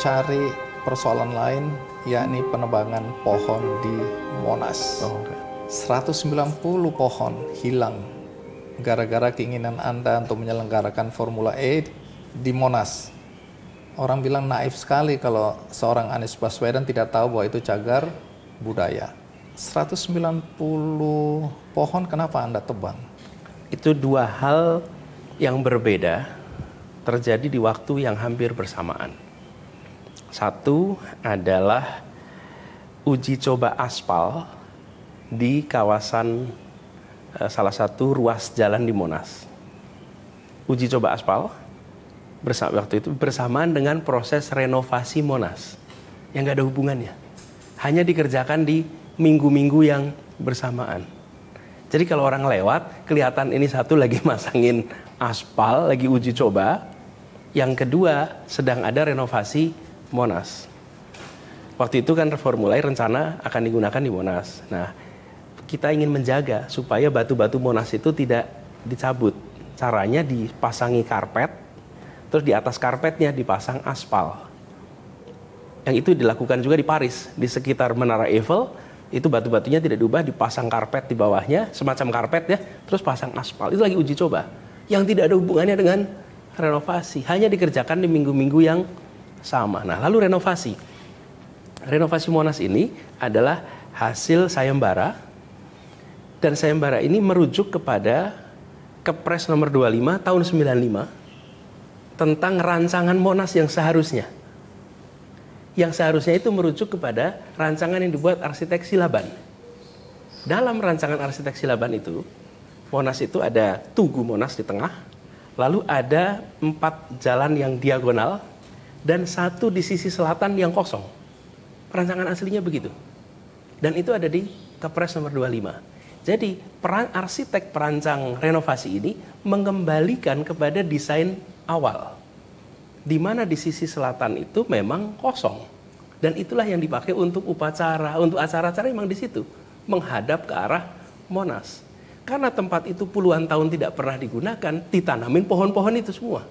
cari persoalan lain, yakni penebangan pohon di Monas. 190 pohon hilang gara-gara keinginan Anda untuk menyelenggarakan Formula E di Monas. Orang bilang naif sekali kalau seorang Anies Baswedan tidak tahu bahwa itu cagar budaya. 190 pohon kenapa Anda tebang? Itu dua hal yang berbeda terjadi di waktu yang hampir bersamaan. Satu adalah uji coba aspal di kawasan salah satu ruas jalan di Monas. Uji coba aspal waktu itu bersamaan dengan proses renovasi Monas yang nggak ada hubungannya. Hanya dikerjakan di minggu-minggu yang bersamaan. Jadi kalau orang lewat, kelihatan ini satu lagi masangin aspal, lagi uji coba. Yang kedua, sedang ada renovasi Monas. Waktu itu kan Formula E rencana akan digunakan di Monas. Nah, kita ingin menjaga supaya batu-batu Monas itu tidak dicabut. Caranya dipasangi karpet, terus di atas karpetnya dipasang aspal. Yang itu dilakukan juga di Paris, di sekitar Menara Eiffel, itu batu-batunya tidak diubah, dipasang karpet di bawahnya, semacam karpet ya, terus pasang aspal. Itu lagi uji coba, yang tidak ada hubungannya dengan renovasi, hanya dikerjakan di minggu-minggu yang sama. Nah, lalu renovasi Monas ini adalah hasil sayembara, dan sayembara ini merujuk kepada Kepres nomor 25 tahun 95 tentang rancangan Monas yang seharusnya itu merujuk kepada rancangan yang dibuat arsitek Silaban. Dalam rancangan arsitek Silaban itu, Monas itu ada Tugu Monas di tengah, lalu ada 4 jalan yang diagonal, dan 1 di sisi selatan yang kosong. Rancangan aslinya begitu. Dan itu ada di Kepres nomor 25. Jadi arsitek perancang renovasi ini mengembalikan kepada desain awal, di mana di sisi selatan itu memang kosong, dan itulah yang dipakai untuk upacara, untuk acara-acara memang di situ menghadap ke arah Monas. Karena tempat itu puluhan tahun tidak pernah digunakan, ditanamin pohon-pohon itu semua,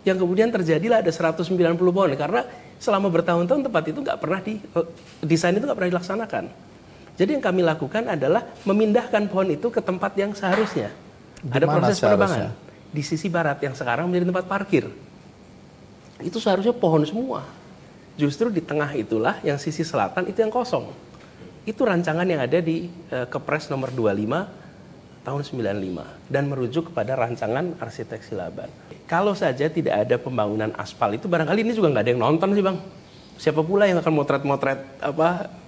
yang kemudian terjadilah ada 190 pohon karena selama bertahun-tahun tempat itu nggak pernah desain itu nggak pernah dilaksanakan. Jadi yang kami lakukan adalah memindahkan pohon itu ke tempat yang seharusnya. Ada proses penebangan di sisi barat yang sekarang menjadi tempat parkir. Itu seharusnya pohon semua. Justru di tengah itulah yang sisi selatan itu yang kosong. Itu rancangan yang ada di Kepres nomor 25 tahun 95 dan merujuk kepada rancangan arsitek Silaban. Kalau saja tidak ada pembangunan aspal itu, barangkali ini juga nggak ada yang nonton sih Bang. Siapa pula yang akan motret-motret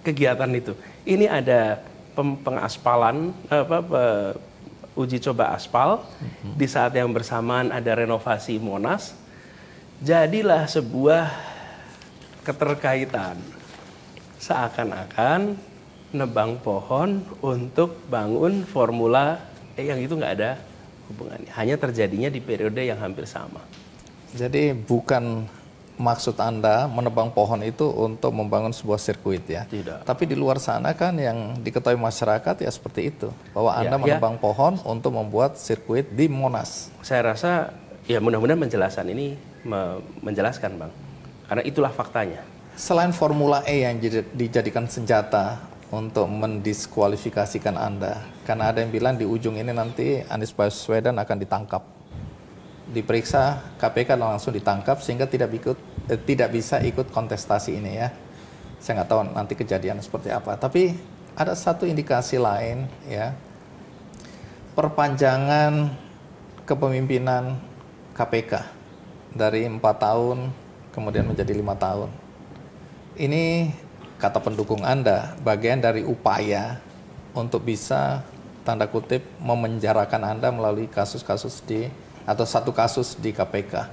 kegiatan itu? Ini ada pengaspalan uji coba aspal, di saat yang bersamaan ada renovasi Monas. Jadilah sebuah keterkaitan, seakan-akan nebang pohon untuk bangun Formula E yang itu nggak ada hubungannya. Hanya terjadinya di periode yang hampir sama. Jadi bukan maksud Anda menebang pohon itu untuk membangun sebuah sirkuit ya? Tidak. Tapi di luar sana kan yang diketahui masyarakat ya seperti itu, bahwa Anda menebang pohon untuk membuat sirkuit di Monas. Saya rasa ya mudah-mudahan penjelasan ini menjelaskan Bang, karena itulah faktanya. Selain Formula E yang dijadikan senjata untuk mendiskualifikasikan Anda, karena ada yang bilang di ujung ini nanti Anies Baswedan akan ditangkap, diperiksa KPK dan langsung ditangkap sehingga tidak bisa ikut kontestasi ini ya. Saya nggak tahu nanti kejadian seperti apa. Tapi ada satu indikasi lain ya, perpanjangan kepemimpinan KPK dari 4 tahun kemudian menjadi 5 tahun. Ini kata pendukung Anda bagian dari upaya untuk bisa tanda kutip memenjarakan Anda melalui kasus-kasus atau satu kasus di KPK.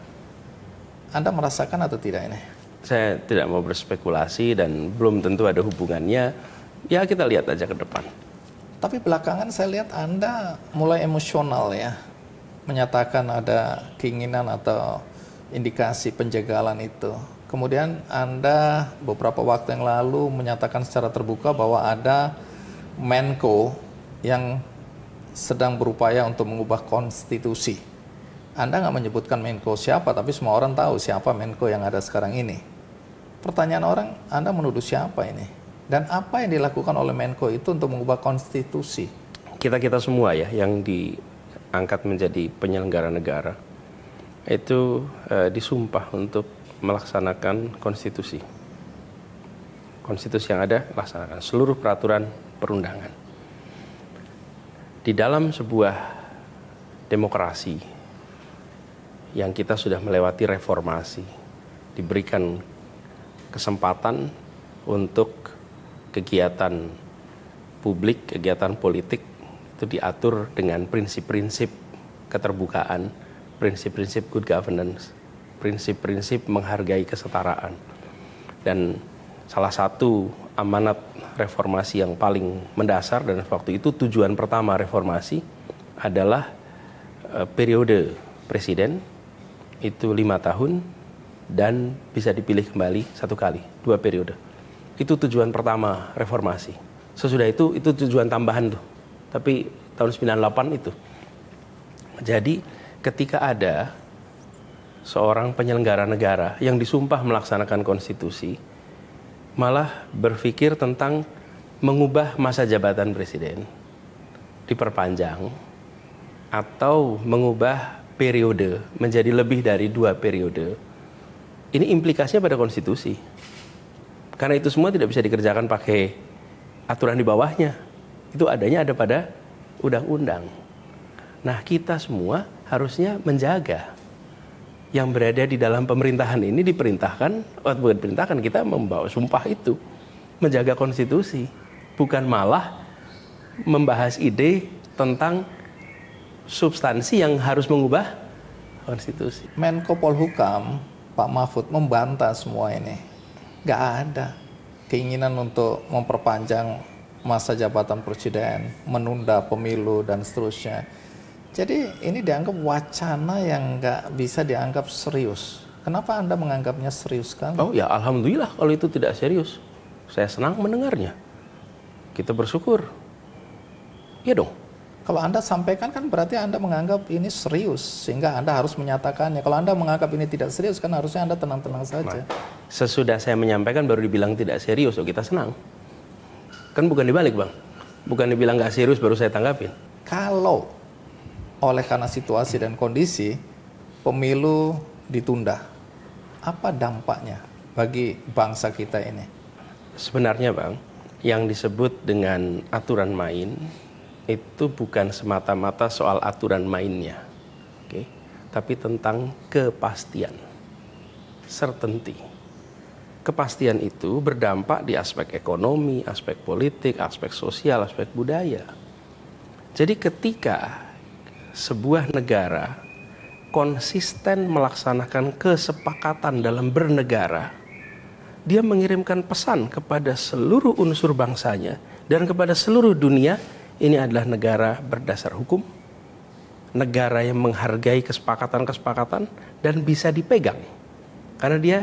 Anda merasakan atau tidak ini? Saya tidak mau berspekulasi dan belum tentu ada hubungannya. Ya kita lihat aja ke depan. Tapi belakangan saya lihat Anda mulai emosional ya, menyatakan ada keinginan atau indikasi penjagalan itu. Kemudian Anda beberapa waktu yang lalu menyatakan secara terbuka bahwa ada Menko yang sedang berupaya untuk mengubah konstitusi. Anda nggak menyebutkan Menko siapa, tapi semua orang tahu siapa Menko yang ada sekarang ini. Pertanyaan orang, Anda menuduh siapa ini? Dan apa yang dilakukan oleh Menko itu untuk mengubah konstitusi? Kita semua ya yang diangkat menjadi penyelenggara negara itu disumpah untuk melaksanakan konstitusi. Konstitusi yang ada laksanakan seluruh peraturan perundangan. Di dalam sebuah demokrasi yang kita sudah melewati reformasi, diberikan kesempatan untuk kegiatan publik, kegiatan politik itu diatur dengan prinsip-prinsip keterbukaan, prinsip-prinsip good governance, prinsip-prinsip menghargai kesetaraan. Dan salah satu amanat reformasi yang paling mendasar dan waktu itu tujuan pertama reformasi adalah periode presiden itu 5 tahun dan bisa dipilih kembali 1 kali, 2 periode. Itu tujuan pertama reformasi. Sesudah itu tujuan tambahan tuh. Tapi tahun 98 itu. Jadi ketika ada seorang penyelenggara negara yang disumpah melaksanakan konstitusi, malah berpikir tentang mengubah masa jabatan presiden, diperpanjang, atau mengubah periode menjadi lebih dari 2 periode. Ini implikasinya pada konstitusi. Karena itu semua tidak bisa dikerjakan pakai aturan di bawahnya. Itu adanya ada pada undang-undang. Nah, kita semua harusnya menjaga yang berada di dalam pemerintahan ini bukan perintahkan, kita membawa sumpah itu menjaga konstitusi, bukan malah membahas ide tentang substansi yang harus mengubah konstitusi. Menko Polhukam Pak Mahfud membantah semua ini. Nggak ada keinginan untuk memperpanjang masa jabatan presiden, menunda pemilu dan seterusnya. Jadi ini dianggap wacana yang nggak bisa dianggap serius. Kenapa Anda menganggapnya serius kan? Oh ya, alhamdulillah kalau itu tidak serius. Saya senang mendengarnya. Kita bersyukur. Iya dong. Kalau Anda sampaikan kan berarti Anda menganggap ini serius, sehingga Anda harus menyatakannya. Kalau Anda menganggap ini tidak serius kan harusnya Anda tenang-tenang saja. Sesudah saya menyampaikan baru dibilang tidak serius, oh kita senang. Kan bukan dibalik, Bang. Bukan dibilang nggak serius baru saya tanggapin. Kalau oleh karena situasi dan kondisi pemilu ditunda, apa dampaknya bagi bangsa kita ini? Sebenarnya, Bang, yang disebut dengan aturan main itu bukan semata-mata soal aturan mainnya, oke? Tapi tentang kepastian, certainty. Kepastian itu berdampak di aspek ekonomi, aspek politik, aspek sosial, aspek budaya. Jadi ketika sebuah negara konsisten melaksanakan kesepakatan dalam bernegara, dia mengirimkan pesan kepada seluruh unsur bangsanya dan kepada seluruh dunia, ini adalah negara berdasar hukum, negara yang menghargai kesepakatan-kesepakatan dan bisa dipegang. Karena dia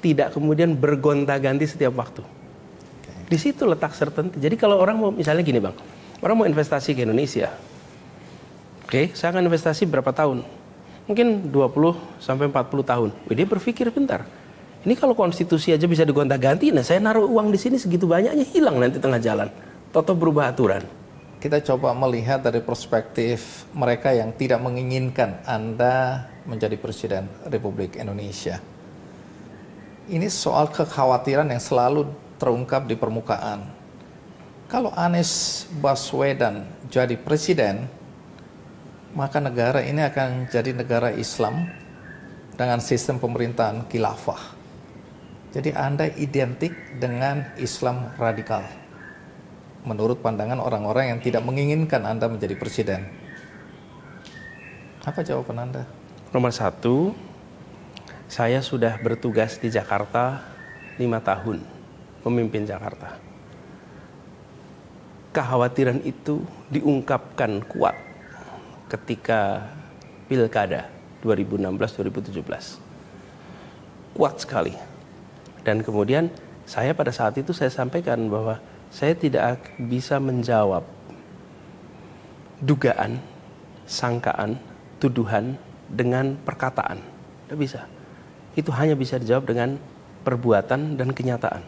tidak kemudian bergonta-ganti setiap waktu. Di situ letak certainty. Jadi kalau orang mau, misalnya gini Bang, orang mau investasi ke Indonesia, oke, saya akan investasi berapa tahun? Mungkin 20 sampai 40 tahun. Dia berpikir bentar. Ini kalau konstitusi aja bisa digonta-ganti, nah saya naruh uang di sini segitu banyaknya hilang nanti tengah jalan. Toto berubah aturan. Kita coba melihat dari perspektif mereka yang tidak menginginkan Anda menjadi Presiden Republik Indonesia. Ini soal kekhawatiran yang selalu terungkap di permukaan. Kalau Anies Baswedan jadi presiden, maka negara ini akan jadi negara Islam dengan sistem pemerintahan khilafah. Jadi Anda identik dengan Islam radikal, menurut pandangan orang-orang yang tidak menginginkan Anda menjadi presiden. Apa jawaban Anda? Nomor 1, saya sudah bertugas di Jakarta 5 tahun, memimpin Jakarta. Kekhawatiran itu diungkapkan kuat ketika Pilkada 2016-2017. Kuat sekali. Dan kemudian saya pada saat itu saya sampaikan bahwa saya tidak bisa menjawab dugaan, sangkaan, tuduhan dengan perkataan. Tidak bisa. Itu hanya bisa dijawab dengan perbuatan, dan kenyataan.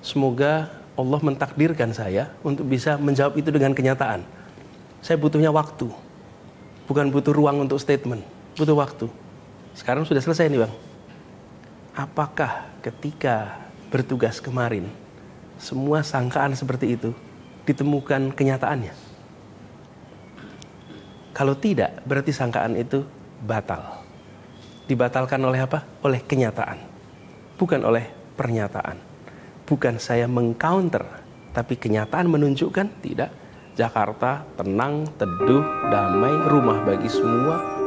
Semoga Allah mentakdirkan saya untuk bisa menjawab itu dengan kenyataan. Saya butuhnya waktu, bukan butuh ruang untuk statement, butuh waktu. Sekarang sudah selesai nih Bang. Apakah ketika bertugas kemarin, semua sangkaan seperti itu ditemukan kenyataannya? Kalau tidak, berarti sangkaan itu batal. Dibatalkan oleh apa? Oleh kenyataan, bukan oleh pernyataan. Bukan saya mengcounter, tapi kenyataan menunjukkan tidak. Jakarta tenang, teduh, damai, rumah bagi semua,